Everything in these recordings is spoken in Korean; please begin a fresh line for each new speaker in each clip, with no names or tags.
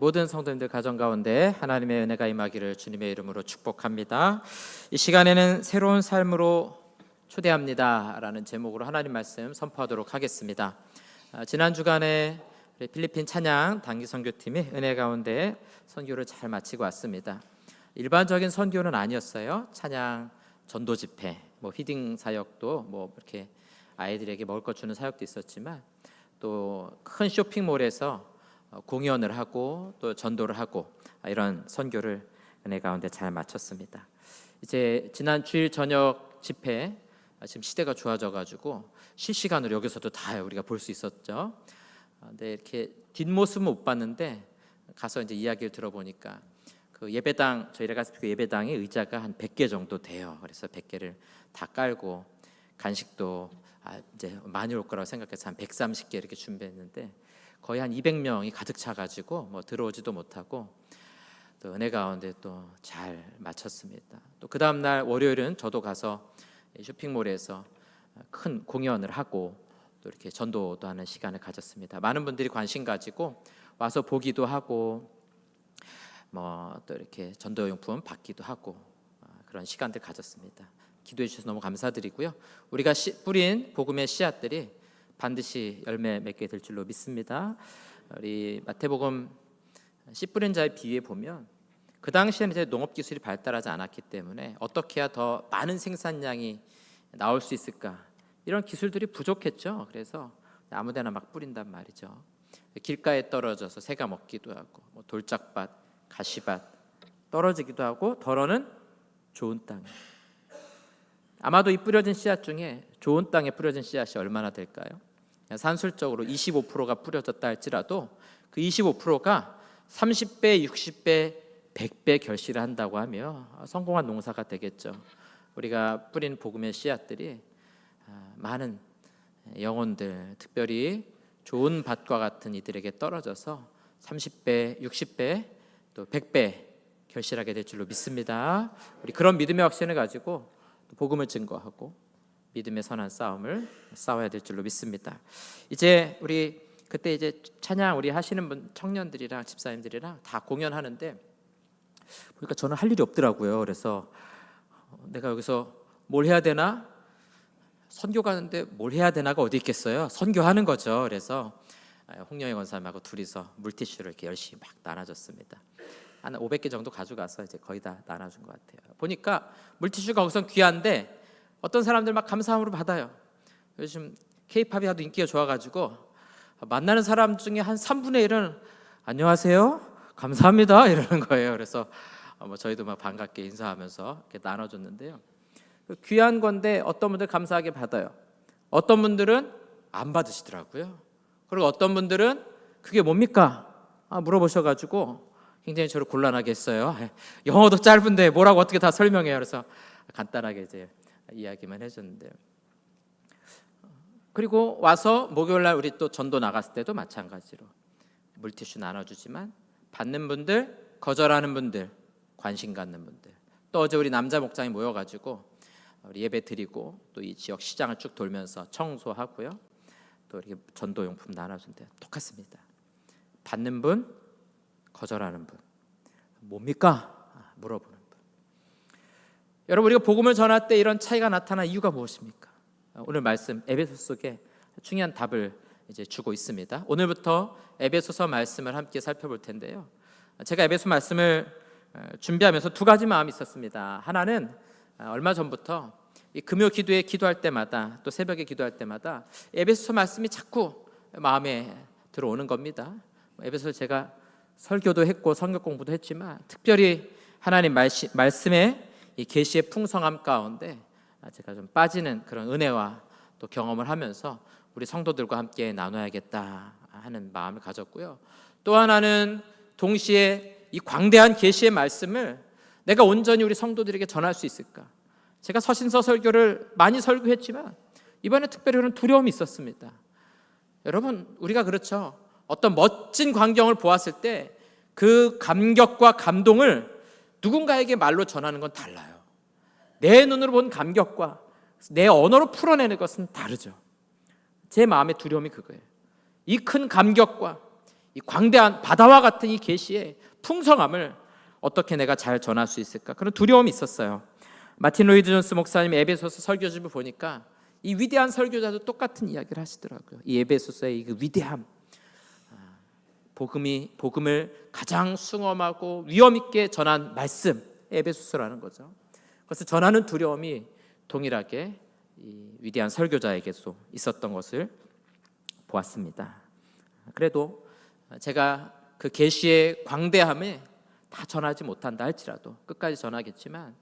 모든 성도님들 가정 가운데 하나님의 은혜가 임하기를 주님의 이름으로 축복합니다. 이 시간에는 새로운 삶으로 초대합니다 라는 제목으로 하나님 말씀 선포하도록 하겠습니다. 지난 주간에 필리핀 찬양 단기 선교팀이 은혜 가운데 선교를 잘 마치고 왔습니다. 일반적인 선교는 아니었어요. 찬양 전도 집회, 피딩 사역도 이렇게 아이들에게 먹을 것 주는 사역도 있었지만 또 큰 쇼핑몰에서 공연을 하고 또 전도를 하고 이런 선교를 은혜 가운데 잘 마쳤습니다. 이제 지난 주일 저녁 집회, 지금 시대가 좋아져 가지고 실시간으로 여기서도 다 우리가 볼 수 있었죠. 근데 이렇게 뒷모습은 못 봤는데 가서 이제 이야기를 들어보니까 그 예배당, 저희가 갔을 때 그 예배당에 의자가 한 100개 정도 돼요. 그래서 100개를 다 깔고 간식도 이제 많이 올 거라고 생각해서 한 130개 이렇게 준비했는데 거의 한 200명이 가득 차가지고 들어오지도 못하고 또 은혜 가운데 또 잘 마쳤습니다. 또 그 다음 날 월요일은 저도 가서 쇼핑몰에서 큰 공연을 하고 또 이렇게 전도도 하는 시간을 가졌습니다. 많은 분들이 관심 가지고 와서 보기도 하고 또 이렇게 전도용품 받기도 하고 그런 시간들 가졌습니다. 기도해 주셔서 너무 감사드리고요. 우리가 뿌린 복음의 씨앗들이 반드시 열매 맺게 될 줄로 믿습니다. 우리 마태복음 씨 뿌린 자의 비유에 보면 그 당시에는 이제 농업 기술이 발달하지 않았기 때문에 어떻게 해야 더 많은 생산량이 나올 수 있을까, 이런 기술들이 부족했죠. 그래서 아무데나 막 뿌린단 말이죠. 길가에 떨어져서 새가 먹기도 하고 돌짝밭, 가시밭 떨어지기도 하고 덜어는 좋은 땅에. 아마도 이 뿌려진 씨앗 중에 좋은 땅에 뿌려진 씨앗이 얼마나 될까요? 산술적으로 25%가 뿌려졌다 할지라도 그 25%가 30배, 60배, 100배 결실을 한다고 하며 성공한 농사가 되겠죠. 우리가 뿌린 복음의 씨앗들이 많은 영혼들, 특별히 좋은 밭과 같은 이들에게 떨어져서 30배, 60배, 또 100배 결실하게 될 줄로 믿습니다. 우리 그런 믿음의 확신을 가지고 복음을 증거하고 믿음의 선한 싸움을 싸워야 될 줄로 믿습니다. 이제 우리 그때 이제 찬양 우리 하시는 분 청년들이랑 집사님들이랑 다 공연하는데 보니까 저는 할 일이 없더라고요. 그래서 내가 여기서 뭘 해야 되나? 선교 가는데 뭘 해야 되나가 어디 있겠어요? 선교하는 거죠. 그래서 홍영희 권사님하고 둘이서 물티슈를 이렇게 열심히 막 나눠줬습니다. 한 500개 정도 가져가서 이제 거의 다 나눠준 것 같아요. 보니까 물티슈가 우선 귀한데 어떤 사람들 막 감사함으로 받아요. 요즘 K-팝이 아주 인기가 좋아가지고 만나는 사람 중에 한 3분의 1은 안녕하세요, 감사합니다 이러는 거예요. 그래서 저희도 막 반갑게 인사하면서 이렇게 나눠줬는데요. 귀한 건데 어떤 분들 감사하게 받아요. 어떤 분들은 안 받으시더라고요. 그리고 어떤 분들은 그게 뭡니까? 물어보셔가지고 굉장히 저를 곤란하게 했어요. 영어도 짧은데 뭐라고 어떻게 다 설명해요. 그래서 간단하게 이제 이야기만 해줬는데요. 그리고 와서 목요일날 우리 또 전도 나갔을 때도 마찬가지로 물티슈 나눠주지만 받는 분들, 거절하는 분들, 관심 갖는 분들, 또 어제 우리 남자 목장이 모여가지고 우리 예배 드리고 또 이 지역 시장을 쭉 돌면서 청소하고요, 또 이렇게 전도용품 나눠준대요. 똑같습니다. 받는 분, 거절하는 분, 뭡니까? 물어보는 분. 여러분, 우리가 복음을 전할 때 이런 차이가 나타난 이유가 무엇입니까? 오늘 말씀 에베소서 속에 중요한 답을 이제 주고 있습니다. 오늘부터 에베소서 말씀을 함께 살펴볼 텐데요. 제가 에베소 말씀을 준비하면서 두 가지 마음이 있었습니다. 하나는 얼마 전부터 이 금요 기도에 기도할 때마다 또 새벽에 기도할 때마다 에베소서 말씀이 자꾸 마음에 들어오는 겁니다. 에베소서 제가 설교도 했고 성경 공부도 했지만 특별히 하나님 말씀의 이 계시의 풍성함 가운데 제가 좀 빠지는 그런 은혜와 또 경험을 하면서 우리 성도들과 함께 나눠야겠다 하는 마음을 가졌고요. 또 하나는 동시에 이 광대한 계시의 말씀을 내가 온전히 우리 성도들에게 전할 수 있을까? 제가 서신서 설교를 많이 설교했지만 이번에 특별히 그런 두려움이 있었습니다. 여러분, 우리가 그렇죠. 어떤 멋진 광경을 보았을 때 그 감격과 감동을 누군가에게 말로 전하는 건 달라요. 내 눈으로 본 감격과 내 언어로 풀어내는 것은 다르죠. 제 마음의 두려움이 그거예요. 이 큰 감격과 이 광대한 바다와 같은 이 계시의 풍성함을 어떻게 내가 잘 전할 수 있을까? 그런 두려움이 있었어요. 마틴 로이드 존스 목사님 에베소서 설교집을 보니까 이 위대한 설교자도 똑같은 이야기를 하시더라고요. 이 에베소서의 그 위대함, 복음을 가장 숭엄하고 위엄 있게 전한 말씀, 에베소서라는 거죠. 그래서 전하는 두려움이 동일하게 이 위대한 설교자에게도 있었던 것을 보았습니다. 그래도 제가 그 계시의 광대함에 다 전하지 못한다 할지라도 끝까지 전하겠지만,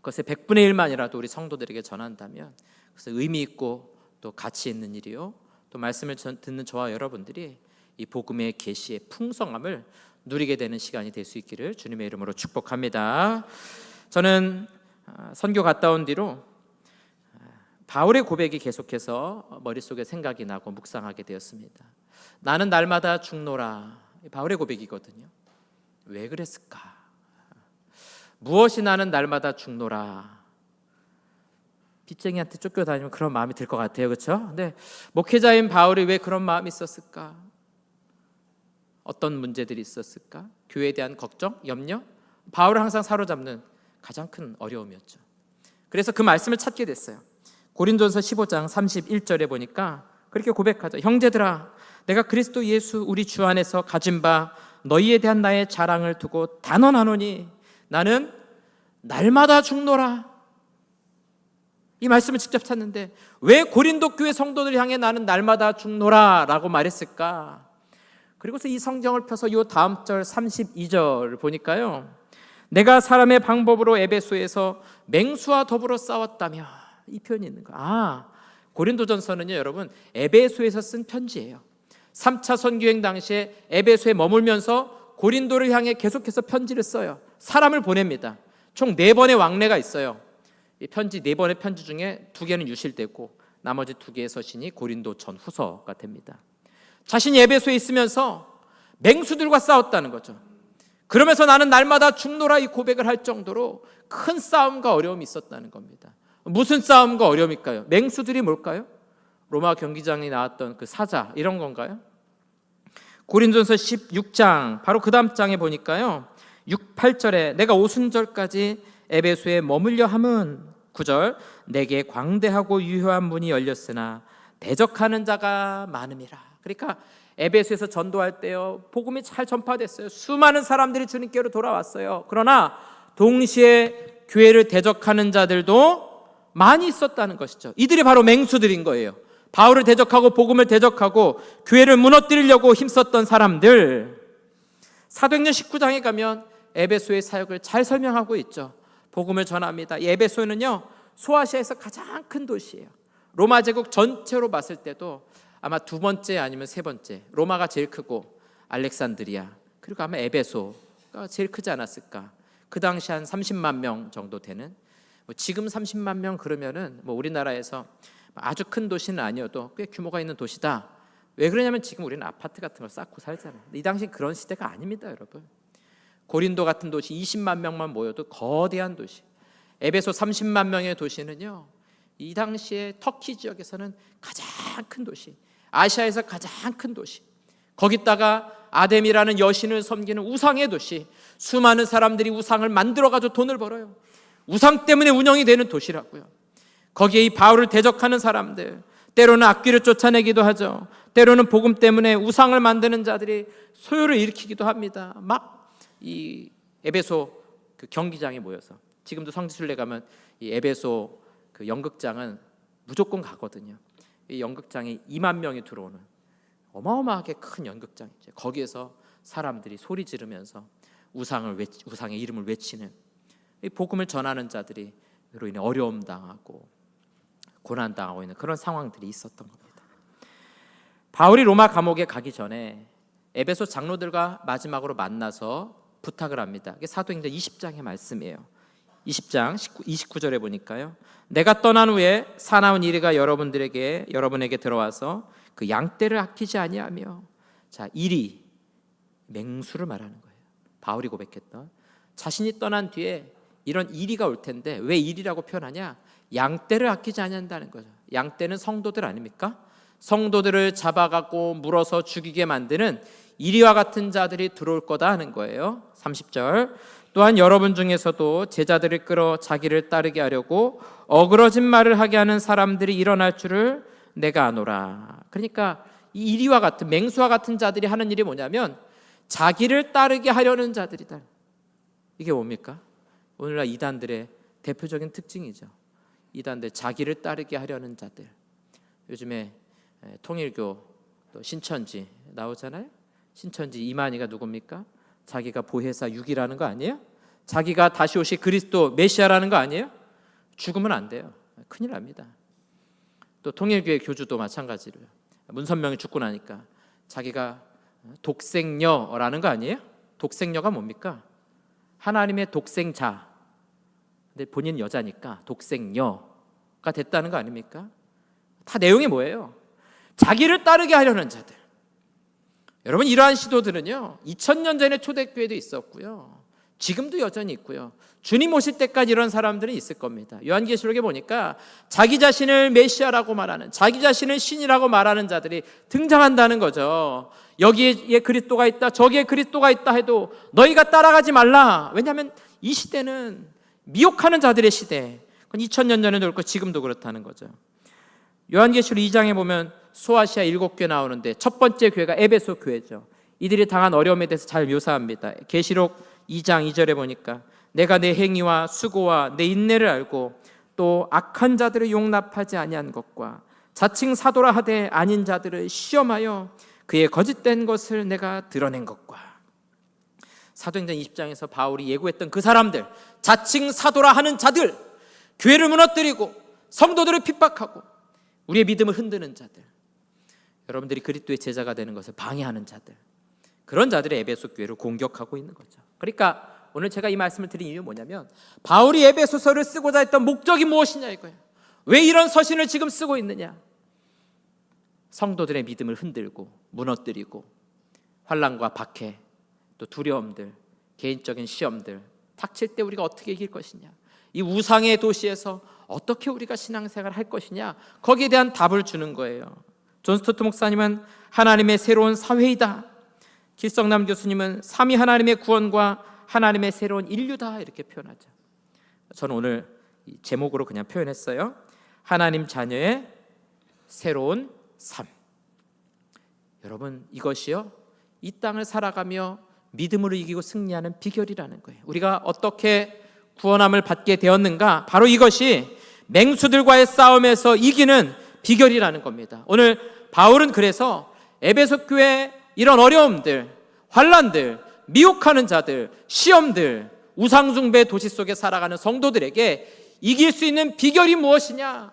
그것의 100분의 1만이라도 우리 성도들에게 전한다면 그래서 의미 있고 또 가치 있는 일이요, 또 말씀을 듣는 저와 여러분들이 이 복음의 계시의 풍성함을 누리게 되는 시간이 될 수 있기를 주님의 이름으로 축복합니다. 저는 선교 갔다 온 뒤로 바울의 고백이 계속해서 머릿속에 생각이 나고 묵상하게 되었습니다. 나는 날마다 죽노라, 바울의 고백이거든요. 왜 그랬을까? 무엇이 나는 날마다 죽노라? 빚쟁이한테 쫓겨다니면 그런 마음이 들 것 같아요, 그렇죠? 근데 목회자인 바울이 왜 그런 마음이 있었을까? 어떤 문제들이 있었을까? 교회에 대한 걱정, 염려? 바울을 항상 사로잡는 가장 큰 어려움이었죠. 그래서 그 말씀을 찾게 됐어요. 고린도전서 15장 31절에 보니까 그렇게 고백하죠. 형제들아, 내가 그리스도 예수 우리 주 안에서 가진 바 너희에 대한 나의 자랑을 두고 단언하노니 나는 날마다 죽노라. 이 말씀을 직접 찾는데 왜 고린도 교회 성도들 향해 나는 날마다 죽노라 라고 말했을까? 그리고서 이 성경을 펴서 이 다음 절 32절을 보니까요, 내가 사람의 방법으로 에베소에서 맹수와 더불어 싸웠다며, 이 표현이 있는 거예요. 고린도전서는요 여러분 에베소에서 쓴 편지예요. 3차 선교행 당시에 에베소에 머물면서 고린도를 향해 계속해서 편지를 써요. 사람을 보냅니다. 총 4번의 왕래가 있어요. 이 편지 4번의 편지 중에 2개는 유실되고 나머지 2개의 서신이 고린도 전후서가 됩니다. 자신이 에베소에 있으면서 맹수들과 싸웠다는 거죠. 그러면서 나는 날마다 죽노라 이 고백을 할 정도로 큰 싸움과 어려움이 있었다는 겁니다. 무슨 싸움과 어려움일까요? 맹수들이 뭘까요? 로마 경기장에 나왔던 그 사자, 이런 건가요? 고린도전서 16장 바로 그 다음 장에 보니까요 8절에 내가 오순절까지 에베소에 머물려 함은 9절 내게 광대하고 유효한 문이 열렸으나 대적하는 자가 많음이라. 그러니까 에베소에서 전도할 때요 복음이 잘 전파됐어요. 수많은 사람들이 주님께로 돌아왔어요. 그러나 동시에 교회를 대적하는 자들도 많이 있었다는 것이죠. 이들이 바로 맹수들인 거예요. 바울을 대적하고 복음을 대적하고 교회를 무너뜨리려고 힘썼던 사람들. 사도행전 19장에 가면 에베소의 사역을 잘 설명하고 있죠. 복음을 전합니다. 이 에베소는요 소아시아에서 가장 큰 도시예요. 로마 제국 전체로 봤을 때도 아마 2번째 아니면 3번째. 로마가 제일 크고 알렉산드리아 그리고 아마 에베소가 제일 크지 않았을까. 그 당시 한 30만 명 정도 되는, 지금 30만 명 그러면은 우리나라에서 아주 큰 도시는 아니어도 꽤 규모가 있는 도시다. 왜 그러냐면 지금 우리는 아파트 같은 걸 쌓고 살잖아요. 이 당시 그런 시대가 아닙니다, 여러분. 고린도 같은 도시 20만 명만 모여도 거대한 도시. 에베소 30만 명의 도시는요 이 당시에 터키 지역에서는 가장 큰 도시, 아시아에서 가장 큰 도시. 거기다가 아뎀이라는 여신을 섬기는 우상의 도시. 수많은 사람들이 우상을 만들어가지고 돈을 벌어요. 우상 때문에 운영이 되는 도시라고요. 거기에 이 바울을 대적하는 사람들, 때로는 악귀를 쫓아내기도 하죠. 때로는 복음 때문에 우상을 만드는 자들이 소요를 일으키기도 합니다. 막 이 에베소 그 경기장에 모여서, 지금도 성지순례 가면 이 에베소 그 연극장은 무조건 가거든요. 이 연극장에 2만 명이 들어오는 어마어마하게 큰 연극장이죠. 거기에서 사람들이 소리 지르면서 우상의 이름을 외치는, 이 복음을 전하는 자들이 로 인해 어려움 당하고 고난 당하고 있는 그런 상황들이 있었던 겁니다. 바울이 로마 감옥에 가기 전에 에베소 장로들과 마지막으로 만나서 부탁을 합니다. 이게 사도행전 20장의 말씀이에요. 20장 29절에 보니까요. 내가 떠난 후에 사나운 이리가 여러분에게 들어와서 그 양떼를 아끼지 아니하며. 자, 이리 맹수를 말하는 거예요. 바울이 고백했던 자신이 떠난 뒤에 이런 이리가 올 텐데 왜 이리라고 표현하냐? 양떼를 아끼지 아니한다는 거죠. 양떼는 성도들 아닙니까? 성도들을 잡아가고 물어서 죽이게 만드는 이리와 같은 자들이 들어올 거다 하는 거예요. 30절. 또한 여러분 중에서도 제자들을 끌어 자기를 따르게 하려고 어그러진 말을 하게 하는 사람들이 일어날 줄을 내가 아노라. 그러니까 이 이리와 같은, 맹수와 같은 자들이 하는 일이 뭐냐면 자기를 따르게 하려는 자들이다. 이게 뭡니까? 오늘날 이단들의 대표적인 특징이죠. 이단들, 자기를 따르게 하려는 자들. 요즘에 통일교 또 신천지 나오잖아요. 신천지 이만희가 누굽니까? 자기가 보혜사 6이라는 거 아니에요? 자기가 다시 오실 그리스도 메시아라는 거 아니에요? 죽으면 안 돼요. 큰일 납니다. 또 통일교회 교주도 마찬가지로요. 문선명이 죽고 나니까 자기가 독생녀라는 거 아니에요? 독생녀가 뭡니까? 하나님의 독생자. 근데 본인은 여자니까 독생녀가 됐다는 거 아닙니까? 다 내용이 뭐예요? 자기를 따르게 하려는 자들. 여러분, 이러한 시도들은요 2000년 전에 초대교회도 있었고요, 지금도 여전히 있고요, 주님 오실 때까지 이런 사람들은 있을 겁니다. 요한계시록에 보니까 자기 자신을 메시아라고 말하는, 자기 자신을 신이라고 말하는 자들이 등장한다는 거죠. 여기에 그리스도가 있다, 저기에 그리스도가 있다 해도 너희가 따라가지 말라. 왜냐하면 이 시대는 미혹하는 자들의 시대. 그건 2000년 전에도 그렇고 지금도 그렇다는 거죠. 요한계시록 2장에 보면 소아시아 7교회 나오는데 첫 번째 교회가 에베소 교회죠. 이들이 당한 어려움에 대해서 잘 묘사합니다. 계시록 2장 2절에 보니까 내가 내 행위와 수고와 내 인내를 알고 또 악한 자들을 용납하지 아니한 것과 자칭 사도라 하되 아닌 자들을 시험하여 그의 거짓된 것을 내가 드러낸 것과. 사도행전 20장에서 바울이 예고했던 그 사람들, 자칭 사도라 하는 자들, 교회를 무너뜨리고 성도들을 핍박하고 우리의 믿음을 흔드는 자들, 여러분들이 그리스도의 제자가 되는 것을 방해하는 자들, 그런 자들의 에베소 교회를 공격하고 있는 거죠. 그러니까 오늘 제가 이 말씀을 드린 이유는 뭐냐면 바울이 에베소서를 쓰고자 했던 목적이 무엇이냐 이거예요. 왜 이런 서신을 지금 쓰고 있느냐? 성도들의 믿음을 흔들고 무너뜨리고 환난과 박해, 또 두려움들, 개인적인 시험들 닥칠 때 우리가 어떻게 이길 것이냐, 이 우상의 도시에서 어떻게 우리가 신앙생활을 할 것이냐, 거기에 대한 답을 주는 거예요. 존 스토트 목사님은 하나님의 새로운 사회이다, 길성남 교수님은 삼위 하나님의 구원과 하나님의 새로운 인류다, 이렇게 표현하죠. 저는 오늘 제목으로 그냥 표현했어요. 하나님 자녀의 새로운 삶. 여러분, 이것이요 이 땅을 살아가며 믿음으로 이기고 승리하는 비결이라는 거예요. 우리가 어떻게 구원함을 받게 되었는가, 바로 이것이 맹수들과의 싸움에서 이기는 비결이라는 겁니다. 오늘 바울은 그래서 에베소 교회 이런 어려움들, 환난들, 미혹하는 자들, 시험들, 우상숭배 도시 속에 살아가는 성도들에게 이길 수 있는 비결이 무엇이냐?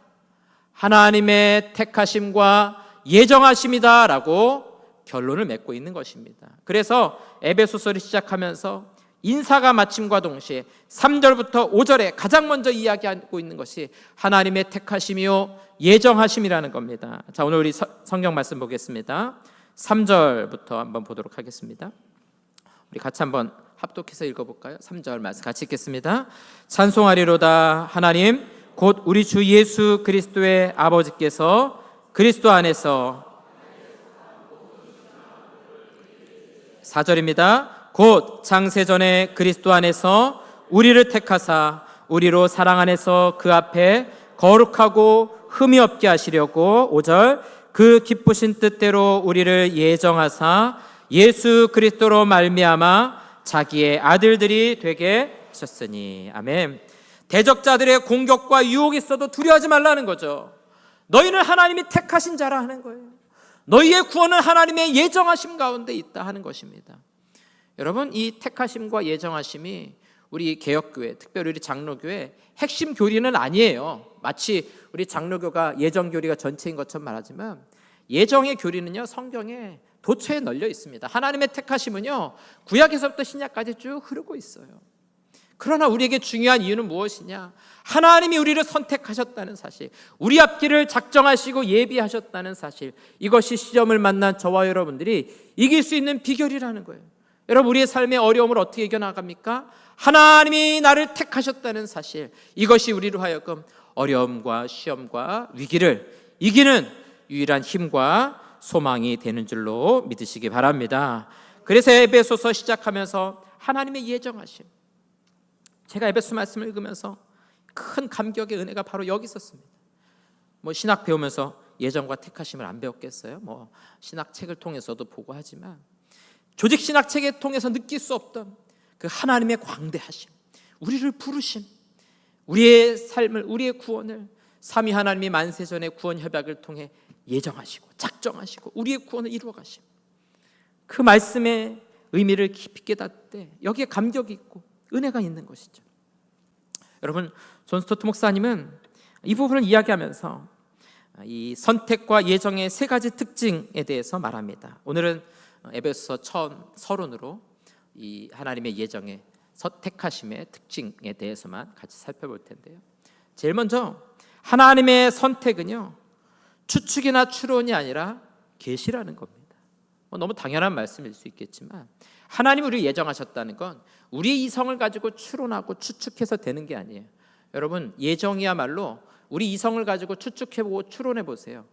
하나님의 택하심과 예정하심이다라고 결론을 맺고 있는 것입니다. 그래서 에베소서를 시작하면서 인사가 마침과 동시에 3절부터 5절에 가장 먼저 이야기하고 있는 것이 하나님의 택하심이요 예정하심이라는 겁니다. 자, 오늘 우리 성경 말씀 보겠습니다. 3절부터 한번 보도록 하겠습니다. 우리 같이 한번 합독해서 읽어볼까요? 3절 말씀 같이 읽겠습니다. 찬송하리로다. 하나님 곧 우리 주 예수 그리스도의 아버지께서 그리스도 안에서, 4절입니다. 곧 창세전에 그리스도 안에서 우리를 택하사 우리로 사랑 안에서 그 앞에 거룩하고 흠이 없게 하시려고, 5절 그 기쁘신 뜻대로 우리를 예정하사 예수 그리스도로 말미암아 자기의 아들들이 되게 하셨으니. 아멘. 대적자들의 공격과 유혹이 있어도 두려워하지 말라는 거죠. 너희는 하나님이 택하신 자라 하는 거예요. 너희의 구원은 하나님의 예정하심 가운데 있다 하는 것입니다. 여러분, 이 택하심과 예정하심이 우리 개혁교회, 특별히 우리 장로교회 핵심 교리는 아니에요. 마치 우리 장로교가 예정 교리가 전체인 것처럼 말하지만 예정의 교리는요 성경에 도처에 널려 있습니다. 하나님의 택하심은요 구약에서부터 신약까지 쭉 흐르고 있어요. 그러나 우리에게 중요한 이유는 무엇이냐? 하나님이 우리를 선택하셨다는 사실, 우리 앞길을 작정하시고 예비하셨다는 사실, 이것이 시험을 만난 저와 여러분들이 이길 수 있는 비결이라는 거예요. 여러분, 우리의 삶의 어려움을 어떻게 이겨나갑니까? 하나님이 나를 택하셨다는 사실, 이것이 우리로 하여금 어려움과 시험과 위기를 이기는 유일한 힘과 소망이 되는 줄로 믿으시기 바랍니다. 그래서 에베소서 시작하면서 하나님의 예정하심, 제가 에베소 말씀을 읽으면서 큰 감격의 은혜가 바로 여기 있었습니다. 신학 배우면서 예정과 택하심을 안 배웠겠어요? 신학 책을 통해서도 보고 하지만 조직 신학 책을 통해서 느낄 수 없던 그 하나님의 광대하심, 우리를 부르심, 우리의 삶을, 우리의 구원을 삼위 하나님이 만세전의 구원 협약을 통해 예정하시고 작정하시고 우리의 구원을 이루어 가심, 그 말씀의 의미를 깊이 깨닫을 때 여기에 감격이 있고 은혜가 있는 것이죠. 여러분, 존 스토트 목사님은 이 부분을 이야기하면서 이 선택과 예정의 세 가지 특징에 대해서 말합니다. 오늘은 에베소서 처음 서론으로 이 하나님의 예정의 선택하심의 특징에 대해서만 같이 살펴볼 텐데요. 제일 먼저 하나님의 선택은요, 추측이나 추론이 아니라 계시라는 겁니다. 너무 당연한 말씀일 수 있겠지만 하나님이 우리를 예정하셨다는 건 우리의 이성을 가지고 추론하고 추측해서 되는 게 아니에요. 여러분, 예정이야말로 우리 이성을 가지고 추측해보고 추론해보세요.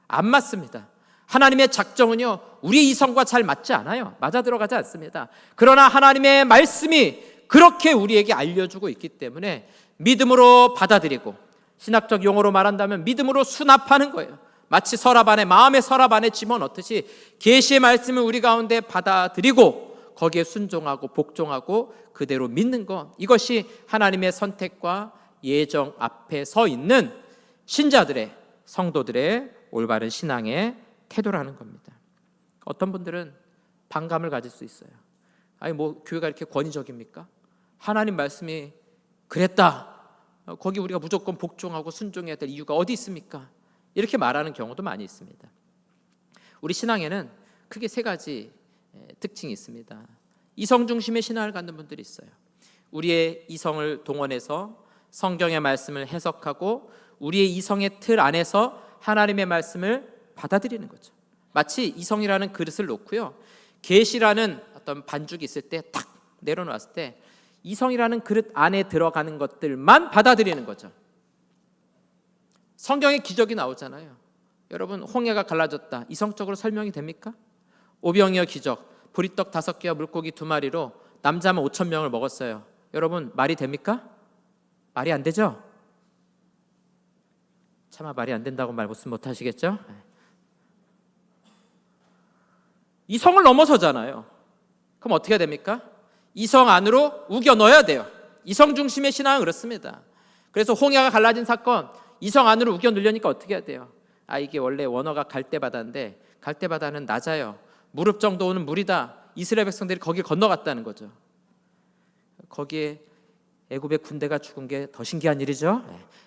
안 맞습니다. 하나님의 작정은요, 우리의 이성과 잘 맞지 않아요. 맞아 들어가지 않습니다. 그러나 하나님의 말씀이 그렇게 우리에게 알려주고 있기 때문에 믿음으로 받아들이고, 신학적 용어로 말한다면 믿음으로 수납하는 거예요. 마치 서랍 안에, 마음의 서랍 안에 집어넣듯이 계시의 말씀을 우리 가운데 받아들이고 거기에 순종하고 복종하고 그대로 믿는 것, 이것이 하나님의 선택과 예정 앞에 서 있는 신자들의, 성도들의 올바른 신앙의 태도라는 겁니다. 어떤 분들은 반감을 가질 수 있어요. 교회가 이렇게 권위적입니까? 하나님 말씀이 그랬다, 거기 우리가 무조건 복종하고 순종해야 될 이유가 어디 있습니까? 이렇게 말하는 경우도 많이 있습니다. 우리 신앙에는 크게 세 가지 특징이 있습니다. 이성 중심의 신앙을 갖는 분들이 있어요. 우리의 이성을 동원해서 성경의 말씀을 해석하고 우리의 이성의 틀 안에서 하나님의 말씀을 받아들이는 거죠. 마치 이성이라는 그릇을 놓고요, 계시라는 어떤 반죽이 있을 때 탁 내려놨을 때 이성이라는 그릇 안에 들어가는 것들만 받아들이는 거죠. 성경에 기적이 나오잖아요. 여러분, 홍해가 갈라졌다, 이성적으로 설명이 됩니까? 오병이어 기적, 보리떡 5개와 물고기 2마리로 남자만 5,000명을 먹었어요. 여러분, 말이 됩니까? 말이 안 되죠? 차마 말이 안 된다고 말 못 하시겠죠? 이성을 넘어서잖아요. 그럼 어떻게 해야 됩니까? 이성 안으로 우겨 넣어야 돼요. 이성 중심의 신앙은 그렇습니다. 그래서 홍해가 갈라진 사건, 이성 안으로 우겨 넣으려니까 어떻게 해야 돼요? 이게 원래 원어가 갈대바다인데 갈대바다는 낮아요. 무릎 정도 오는 물이다. 이스라엘 백성들이 거길 건너갔다는 거죠. 거기에 애굽의 군대가 죽은 게 더 신기한 일이죠.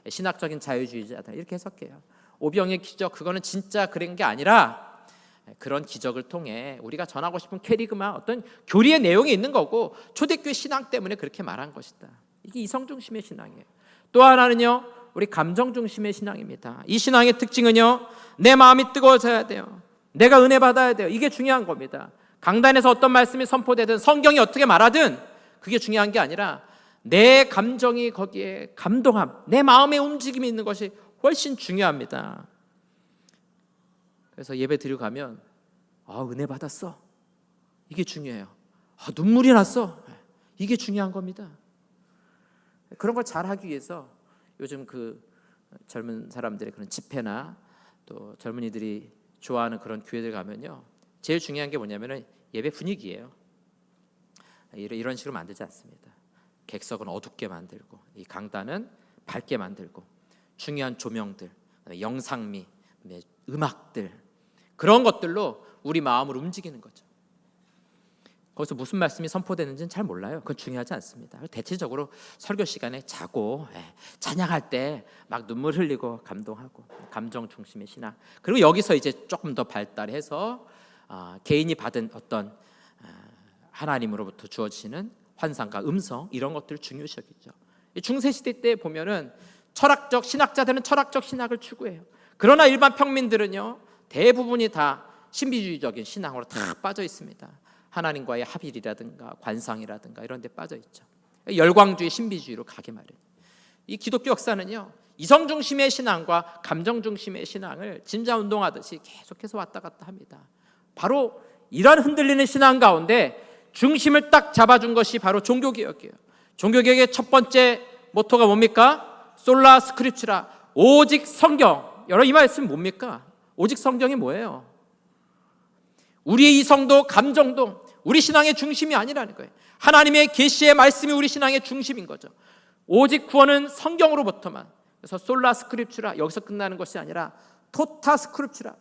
신학적인 자유주의자다, 이렇게 해석해요. 오병의 기적, 그거는 진짜 그런 게 아니라 그런 기적을 통해 우리가 전하고 싶은 캐리그마, 어떤 교리의 내용이 있는 거고 초대교회 신앙 때문에 그렇게 말한 것이다. 이게 이성 중심의 신앙이에요. 또 하나는요, 우리 감정 중심의 신앙입니다. 이 신앙의 특징은요, 내 마음이 뜨거워져야 돼요. 내가 은혜 받아야 돼요. 이게 중요한 겁니다. 강단에서 어떤 말씀이 선포되든 성경이 어떻게 말하든 그게 중요한 게 아니라 내 감정이 거기에 감동함, 내 마음의 움직임이 있는 것이 훨씬 중요합니다. 그래서 예배 드리고 가면 은혜 받았어, 이게 중요해요. 눈물이 났어, 이게 중요한 겁니다. 그런 걸 잘하기 위해서 요즘 그 젊은 사람들의 그런 집회나 또 젊은이들이 좋아하는 그런 교회들 가면요, 제일 중요한 게 뭐냐면은 예배 분위기예요. 이런 식으로 만들지 않습니다. 객석은 어둡게 만들고, 이 강단은 밝게 만들고, 중요한 조명들, 영상미, 음악들, 그런 것들로 우리 마음을 움직이는 거죠. 거기서 무슨 말씀이 선포되는지는 잘 몰라요. 그건 중요하지 않습니다. 대체적으로 설교 시간에 자고 찬양할 때 막 눈물 흘리고 감동하고, 감정 중심의 신앙. 그리고 여기서 이제 조금 더 발달해서 개인이 받은 어떤 하나님으로부터 주어지는 환상과 음성, 이런 것들을 중요시 여기죠. 중세시대 때 보면은 철학적 신학자들은 철학적 신학을 추구해요. 그러나 일반 평민들은요, 대부분이 다 신비주의적인 신앙으로 다 빠져 있습니다. 하나님과의 합일이라든가 관상이라든가 이런 데 빠져 있죠. 열광주의, 신비주의로 가게 마련. 이 기독교 역사는요, 이성 중심의 신앙과 감정 중심의 신앙을 진자 운동하듯이 계속해서 왔다 갔다 합니다. 바로 이런 흔들리는 신앙 가운데 중심을 딱 잡아준 것이 바로 종교개혁이에요. 종교개혁의 첫 번째 모토가 뭡니까? 솔라 스크립추라, 오직 성경. 여러분, 이 말씀 뭡니까? 오직 성경이 뭐예요? 우리의 이성도 감정도 우리 신앙의 중심이 아니라는 거예요. 하나님의 계시의 말씀이 우리 신앙의 중심인 거죠. 오직 구원은 성경으로부터만. 그래서 솔라 스크립추라, 여기서 끝나는 것이 아니라 토타 스크립추라,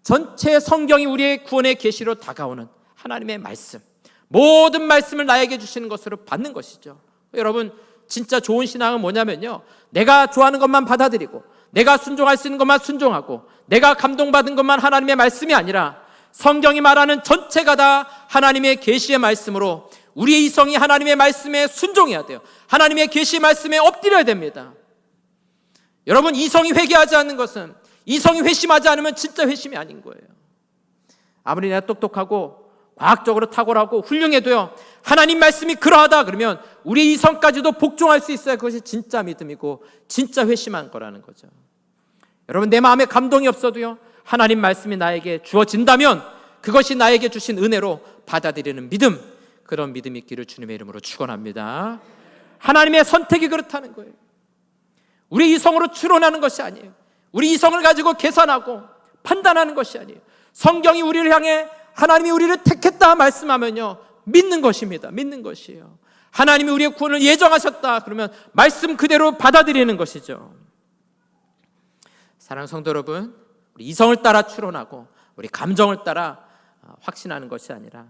전체 성경이 우리의 구원의 계시로 다가오는 하나님의 말씀, 모든 말씀을 나에게 주시는 것으로 받는 것이죠. 여러분, 진짜 좋은 신앙은 뭐냐면요, 내가 좋아하는 것만 받아들이고 내가 순종할 수 있는 것만 순종하고 내가 감동받은 것만 하나님의 말씀이 아니라 성경이 말하는 전체가 다 하나님의 계시의 말씀으로 우리의 이성이 하나님의 말씀에 순종해야 돼요. 하나님의 계시의 말씀에 엎드려야 됩니다. 여러분, 이성이 회개하지 않는 것은, 이성이 회심하지 않으면 진짜 회심이 아닌 거예요. 아무리 내가 똑똑하고 과학적으로 탁월하고 훌륭해도요, 하나님 말씀이 그러하다 그러면 우리 이성까지도 복종할 수 있어야 그것이 진짜 믿음이고 진짜 회심한 거라는 거죠. 여러분, 내 마음에 감동이 없어도요, 하나님 말씀이 나에게 주어진다면 그것이 나에게 주신 은혜로 받아들이는 믿음, 그런 믿음이 있기를 주님의 이름으로 축원합니다. 하나님의 선택이 그렇다는 거예요. 우리 이성으로 추론하는 것이 아니에요. 우리 이성을 가지고 계산하고 판단하는 것이 아니에요. 성경이 우리를 향해 하나님이 우리를 택했다 말씀하면요, 믿는 것입니다. 믿는 것이에요. 하나님이 우리의 구원을 예정하셨다 그러면 말씀 그대로 받아들이는 것이죠. 사랑하는 성도 여러분, 우리 이성을 따라 추론하고 우리 감정을 따라 확신하는 것이 아니라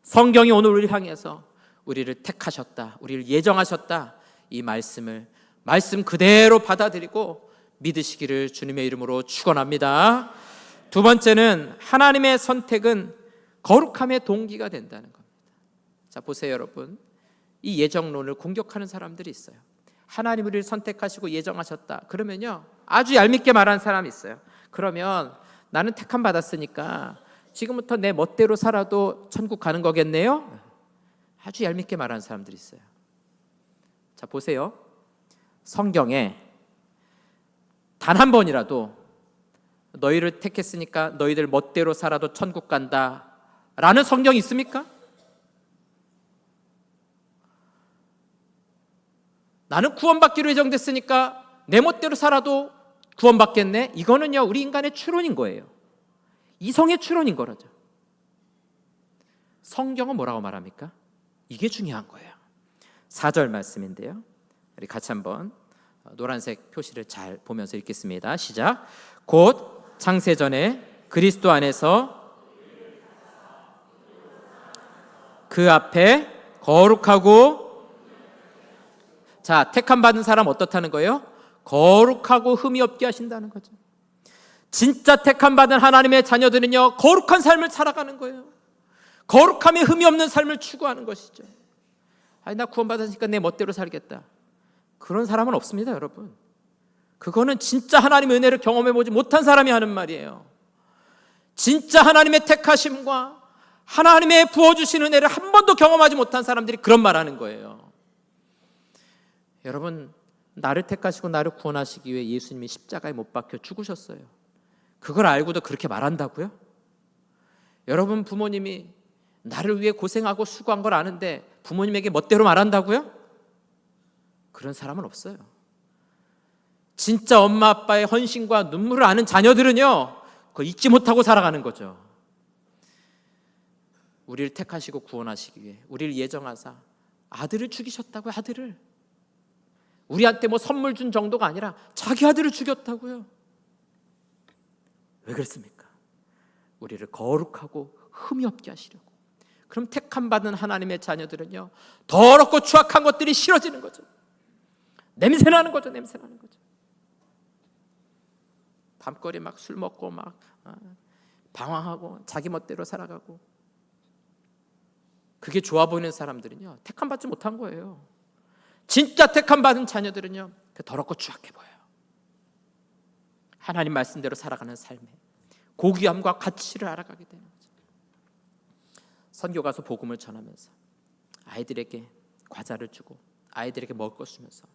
성경이 오늘 우리를 향해서 우리를 택하셨다, 우리를 예정하셨다, 이 말씀을 말씀 그대로 받아들이고 믿으시기를 주님의 이름으로 축원합니다. 두 번째는 하나님의 선택은 거룩함의 동기가 된다는 겁니다. 자, 보세요 여러분, 이 예정론을 공격하는 사람들이 있어요. 하나님 우리를 선택하시고 예정하셨다 그러면요, 아주 얄밉게 말하는 사람이 있어요. 그러면 나는 택함 받았으니까 지금부터 내 멋대로 살아도 천국 가는 거겠네요? 아주 얄밉게 말하는 사람들이 있어요. 자, 보세요. 성경에 단 한 번이라도 너희를 택했으니까 너희들 멋대로 살아도 천국 간다 라는 성경이 있습니까? 나는 구원받기로 예정됐으니까 내 멋대로 살아도 구원받겠네? 이거는요, 우리 인간의 추론인 거예요. 이성의 추론인 거라죠. 성경은 뭐라고 말합니까? 이게 중요한 거예요. 4절 말씀인데요, 우리 같이 한번 노란색 표시를 잘 보면서 읽겠습니다. 시작. 곧 창세전에 그리스도 안에서 그 앞에 거룩하고, 자, 택함 받은 사람 어떻다는 거예요? 거룩하고 흠이 없게 하신다는 거죠. 진짜 택함 받은 하나님의 자녀들은요, 거룩한 삶을 살아가는 거예요. 거룩함에 흠이 없는 삶을 추구하는 것이죠. 아니, 나 구원받았으니까 내 멋대로 살겠다, 그런 사람은 없습니다. 여러분, 그거는 진짜 하나님의 은혜를 경험해보지 못한 사람이 하는 말이에요. 진짜 하나님의 택하심과 하나님의 부어주신 은혜를 한 번도 경험하지 못한 사람들이 그런 말하는 거예요. 여러분, 나를 택하시고 나를 구원하시기 위해 예수님이 십자가에 못 박혀 죽으셨어요. 그걸 알고도 그렇게 말한다고요? 여러분, 부모님이 나를 위해 고생하고 수고한 걸 아는데 부모님에게 멋대로 말한다고요? 그런 사람은 없어요. 진짜 엄마 아빠의 헌신과 눈물을 아는 자녀들은요, 그거 잊지 못하고 살아가는 거죠. 우리를 택하시고 구원하시기 위해 우리를 예정하사 아들을 죽이셨다고요. 아들을 우리한테 뭐 선물 준 정도가 아니라 자기 아들을 죽였다고요. 왜 그랬습니까? 우리를 거룩하고 흠이 없게 하시려고. 그럼 택함 받은 하나님의 자녀들은요, 더럽고 추악한 것들이 싫어지는 거죠. 냄새나는 거죠. 냄새나는 거죠. 밤거리 막 술 먹고 막 방황하고 자기 멋대로 살아가고, 그게 좋아 보이는 사람들은요, 택함 받지 못한 거예요. 진짜 택함 받은 자녀들은요, 더럽고 추악해 보여요. 하나님 말씀대로 살아가는 삶에 고귀함과 가치를 알아가게 되는 거죠. 선교 가서 복음을 전하면서 아이들에게 과자를 주고 아이들에게 먹을 것 주면서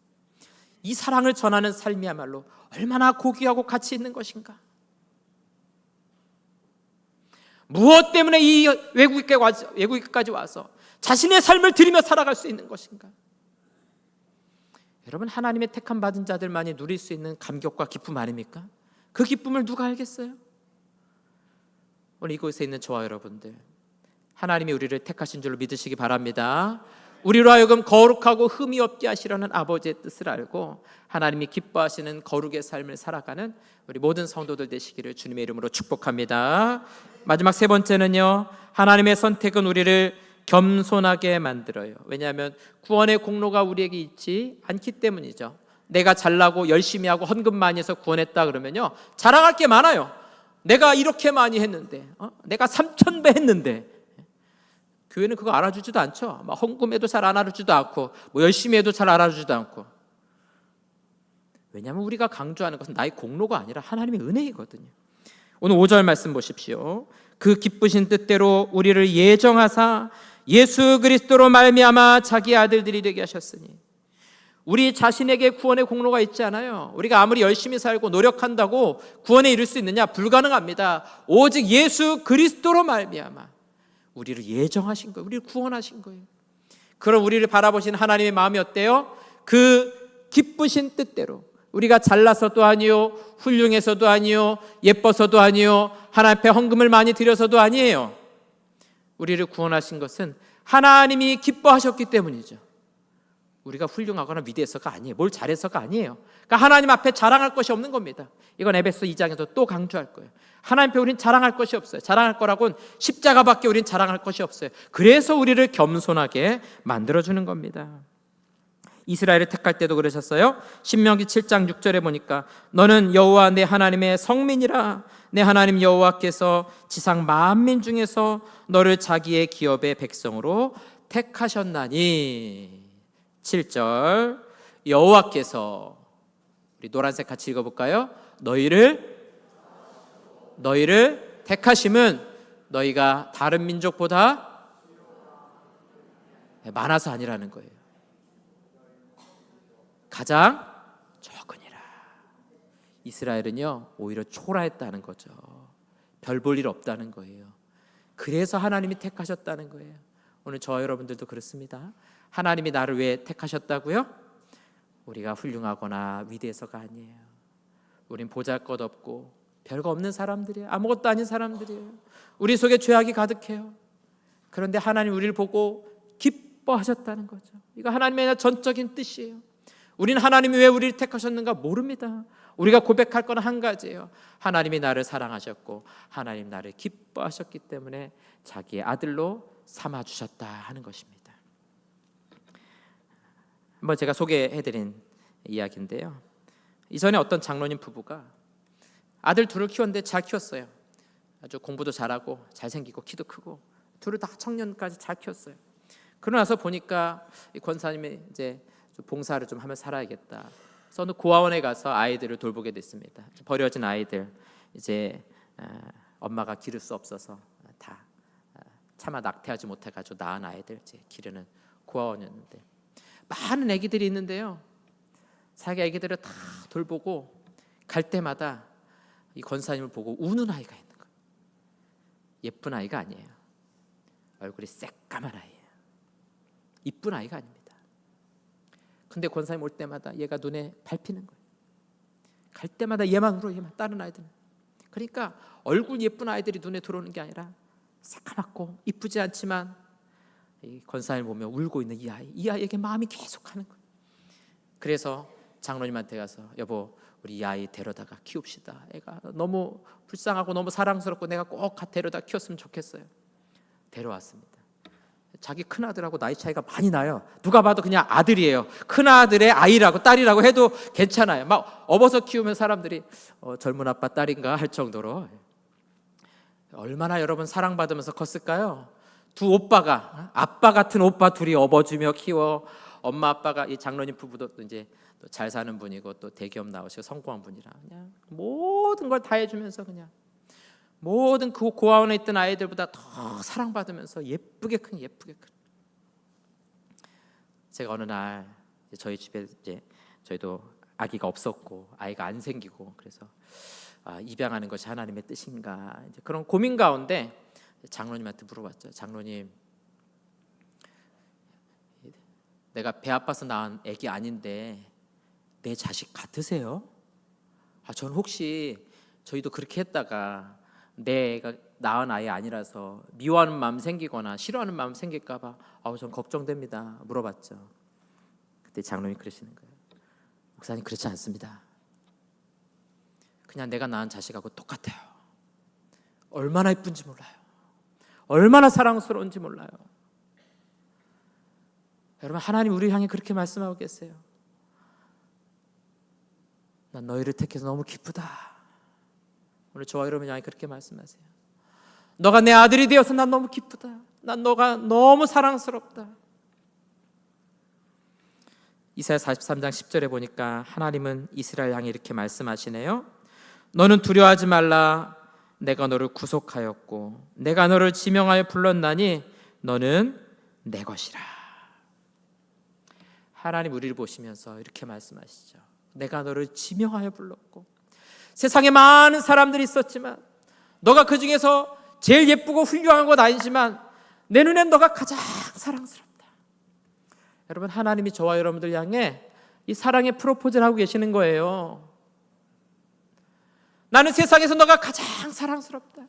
이 사랑을 전하는 삶이야말로 얼마나 고귀하고 가치 있는 것인가. 무엇 때문에 이 외국에까지 와서 자신의 삶을 드리며 살아갈 수 있는 것인가. 여러분, 하나님의 택함 받은 자들만이 누릴 수 있는 감격과 기쁨 아닙니까? 그 기쁨을 누가 알겠어요? 오늘 이곳에 있는 저와 여러분들, 하나님이 우리를 택하신 줄로 믿으시기 바랍니다. 우리로 하여금 거룩하고 흠이 없게 하시려는 아버지의 뜻을 알고 하나님이 기뻐하시는 거룩의 삶을 살아가는 우리 모든 성도들 되시기를 주님의 이름으로 축복합니다. 마지막 세 번째는요, 하나님의 선택은 우리를 겸손하게 만들어요. 왜냐하면 구원의 공로가 우리에게 있지 않기 때문이죠. 내가 잘나고 열심히 하고 헌금 많이 해서 구원했다 그러면요, 자랑할 게 많아요. 내가 이렇게 많이 했는데, 내가 3,000배 했는데. 교회는 그거 알아주지도 않죠. 막 헌금해도 잘 알아주지도 않고, 뭐 열심히 해도 잘 알아주지도 않고. 왜냐하면 우리가 강조하는 것은 나의 공로가 아니라 하나님의 은혜이거든요. 오늘 5절 말씀 보십시오. 그 기쁘신 뜻대로 우리를 예정하사 예수 그리스도로 말미암아 자기 아들들이 되게 하셨으니. 우리 자신에게 구원의 공로가 있지 않아요. 우리가 아무리 열심히 살고 노력한다고 구원에 이를 수 있느냐? 불가능합니다. 오직 예수 그리스도로 말미암아 우리를 예정하신 거예요. 우리를 구원하신 거예요. 그럼 우리를 바라보신 하나님의 마음이 어때요? 그 기쁘신 뜻대로 우리가 잘나서도 아니요, 훌륭해서도 아니요, 예뻐서도 아니요, 하나님 앞에 헌금을 많이 드려서도 아니에요. 우리를 구원하신 것은 하나님이 기뻐하셨기 때문이죠. 우리가 훌륭하거나 위대해서가 아니에요. 뭘 잘해서가 아니에요. 그러니까 하나님 앞에 자랑할 것이 없는 겁니다. 이건 에베소 2장에서 또 강조할 거예요. 하나님 앞에 우린 자랑할 것이 없어요. 자랑할 거라고는 십자가밖에 우린 자랑할 것이 없어요. 그래서 우리를 겸손하게 만들어주는 겁니다. 이스라엘을 택할 때도 그러셨어요. 신명기 7장 6절에 보니까 너는 여호와 내 하나님의 성민이라. 내 하나님 여호와께서 지상 만민 중에서 너를 자기의 기업의 백성으로 택하셨나니. 7절 여호와께서, 우리 노란색 같이 읽어볼까요? 너희를 택하심은 너희가 다른 민족보다 많아서 아니라는 거예요. 가장 적으니라. 이스라엘은요, 오히려 초라했다는 거죠. 별 볼 일 없다는 거예요. 그래서 하나님이 택하셨다는 거예요. 오늘 저와 여러분들도 그렇습니다. 하나님이 나를 왜 택하셨다고요? 우리가 훌륭하거나 위대해서가 아니에요. 우린 보잘것없고 별거 없는 사람들이에요. 아무것도 아닌 사람들이에요. 우리 속에 죄악이 가득해요. 그런데 하나님 우리를 보고 기뻐하셨다는 거죠. 이거 하나님의 전적인 뜻이에요. 우리는 하나님이 왜 우리를 택하셨는가 모릅니다. 우리가 고백할 건 한 가지예요. 하나님이 나를 사랑하셨고 하나님 나를 기뻐하셨기 때문에 자기의 아들로 삼아주셨다 하는 것입니다. 한번 제가 소개해드린 이야기인데요, 이전에 어떤 장로님 부부가 아들 둘을 키웠는데 잘 키웠어요. 아주 공부도 잘하고 잘생기고 키도 크고 둘을 다 청년까지 잘 키웠어요. 그러고 나서 보니까 이 권사님이 이제 좀 봉사를 좀 하며 살아야겠다. 그래서 어느 고아원에 가서 아이들을 돌보게 됐습니다. 버려진 아이들, 이제 엄마가 기를 수 없어서 다 차마 낙태하지 못해가지고 낳은 아이들 이제 기르는 고아원이었는데, 많은 아기들이 있는데요, 자기 아기들을 다 돌보고 갈 때마다 이 권사님을 보고 우는 아이가 있는 거예요. 예쁜 아이가 아니에요. 얼굴이 새까만 아이예요. 이쁜 아이가 아닙니다. 근데 권사님 올 때마다 얘가 눈에 밟히는 거예요. 갈 때마다 얘만 울어, 얘만. 다른 아이들은. 그러니까 얼굴 예쁜 아이들이 눈에 들어오는 게 아니라 새까맣고 이쁘지 않지만 이 권사님 보면 울고 있는 이 아이에게 마음이 계속 가는 거예요. 그래서 장로님한테 가서 여보, 우리 이 아이 데려다가 키웁시다. 애가 너무 불쌍하고 너무 사랑스럽고 내가 꼭 데려다 키웠으면 좋겠어요. 데려왔습니다. 자기 큰아들하고 나이 차이가 많이 나요. 누가 봐도 그냥 아들이에요. 큰아들의 아이라고 딸이라고 해도 괜찮아요. 막 업어서 키우면 사람들이 젊은 아빠 딸인가 할 정도로. 얼마나 여러분 사랑받으면서 컸을까요? 두 오빠가, 아빠 같은 오빠 둘이 업어주며 키워. 엄마 아빠가, 이 장로님 부부도 이제 또 잘 사는 분이고 또 대기업 나오시고 성공한 분이라 그냥 모든 걸 다 해주면서 그냥 모든 그 고아원에 있던 아이들보다 더 사랑받으면서 예쁘게 큰. 제가 어느 날 저희 집에 이제 저희도 아기가 없었고 아이가 안 생기고 그래서 입양하는 것이 하나님의 뜻인가 이제 그런 고민 가운데 장로님한테 물어봤죠. 장로님, 내가 배 아파서 낳은 아기 아닌데 내 자식 같으세요? 전 혹시 저희도 그렇게 했다가 내가 낳은 아이 아니라서 미워하는 마음 생기거나 싫어하는 마음 생길까 봐 전 걱정됩니다. 물어봤죠. 그때 장로님이 그러시는 거예요. 목사님, 그렇지 않습니다. 그냥 내가 낳은 자식하고 똑같아요. 얼마나 예쁜지 몰라요. 얼마나 사랑스러운지 몰라요. 여러분, 하나님 우리 향해 그렇게 말씀하고 계세요. 난 너희를 택해서 너무 기쁘다. 오늘 저와 여러분 향해 그렇게 말씀하세요. 너가 내 아들이 되어서 난 너무 기쁘다. 난 너가 너무 사랑스럽다. 이사야 43장 10절에 보니까 하나님은 이스라엘 향해 이렇게 말씀하시네요. 너는 두려워하지 말라. 내가 너를 구속하였고 내가 너를 지명하여 불렀나니 너는 내 것이라. 하나님 우리를 보시면서 이렇게 말씀하시죠. 내가 너를 지명하여 불렀고 세상에 많은 사람들이 있었지만 너가 그 중에서 제일 예쁘고 훌륭한 것 아니지만 내 눈엔 너가 가장 사랑스럽다. 여러분, 하나님이 저와 여러분들 향해 이 사랑의 프로포즈를 하고 계시는 거예요. 나는 세상에서 너가 가장 사랑스럽다.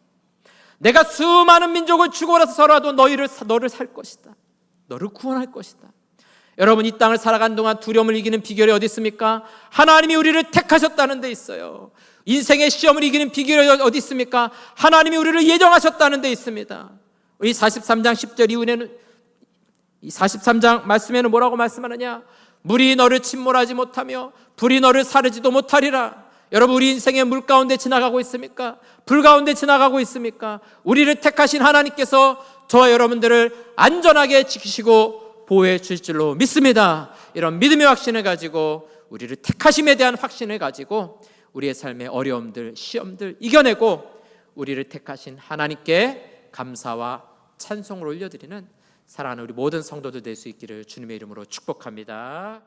내가 수많은 민족을 죽어라서라도 너를 살 것이다. 너를 구원할 것이다. 여러분, 이 땅을 살아간 동안 두려움을 이기는 비결이 어디 있습니까? 하나님이 우리를 택하셨다는 데 있어요. 인생의 시험을 이기는 비결이 어디 있습니까? 하나님이 우리를 예정하셨다는 데 있습니다. 이 43장 10절 이후에는 이 43장 말씀에는 뭐라고 말씀하느냐? 물이 너를 침몰하지 못하며 불이 너를 사르지도 못하리라. 여러분, 우리 인생의 물 가운데 지나가고 있습니까? 불 가운데 지나가고 있습니까? 우리를 택하신 하나님께서 저와 여러분들을 안전하게 지키시고 보호해 주실 줄로 믿습니다. 이런 믿음의 확신을 가지고 우리를 택하심에 대한 확신을 가지고 우리의 삶의 어려움들, 시험들 이겨내고 우리를 택하신 하나님께 감사와 찬송을 올려드리는 사랑하는 우리 모든 성도들 될 수 있기를 주님의 이름으로 축복합니다.